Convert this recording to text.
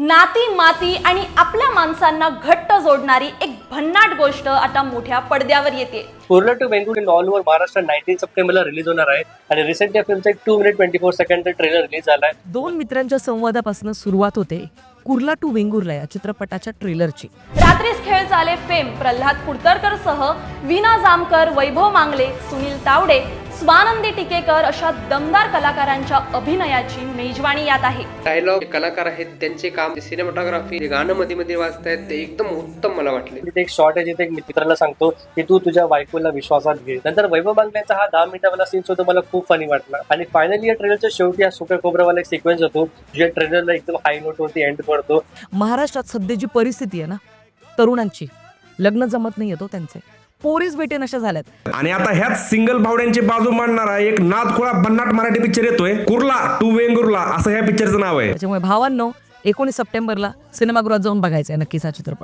नाती माती आणि आपल्या माणसांना घट्ट जोडणारी एक भन्नाट गोष्ट आता मोठ्या पडद्यावर येते. Kurla to Vengurla in all over Maharashtra 19 सप्टेंबरला रिलीज होणार आहे आणि रिसेंटली या फिल्मचा एक 2 मिनिट 24 सेकंडचा ट्रेलर रिलीज झालाय. दोन मित्रांच्या संवादापासून सुरुवात होते कुर्ला टू वेंगुर्ला या चित्रपटाच्या ट्रेलरची. रात्रीच खेळ झाले फेम प्रल्हाद कुडतरकर सह वीणा जामकर, वैभव मांगले, सुनील तावडे, स्वानंदी टिकेकर अशा दमदार कलाकारांच्या अभिनयाची मेजवानी यात आहे. डायलॉग कलाकार आहेत त्यांचे काम, सिनेमॅटोग्राफी, गाणं मध्ये मध्ये वाजतायत ते एकदम उत्तम मला वाटले. तिथे एक शॉर्ट आहे जिथे एक मित्राला सांगतो की तू तुझ्या बायकोला विश्वासात घे. नंतर वैभव मांगलेचा हा 10 मिनिटावाला सीन सुद्धा मला खूप फनी वाटला. आणि फायनली या ट्रेलरच्या शेवटी हा सुपर कोबरावाला एक सिक्वेन्स होतो ज्या ट्रेलरला एकदम हाय नोट वरती एंड करतो. महाराष्ट्रात सध्या जी परिस्थिती आहे ना, तरुणांची लग्न जमत नाही येतो त्यांचे, पोरीस भेटे नशा झाल्यात. आणि आता ह्याच सिंगल भावड्यांची बाजू मांडणारा एक नादखोळा भन्नाट मराठी पिक्चर येतोय, कुर्ला टू वेंगुर्ला असं ह्या पिक्चरचं नाव आहे. त्याच्यामुळे भावांनो 19 सप्टेंबरला सिनेमागृहात जाऊन बघायचं आहे नक्कीच हा चित्रपट.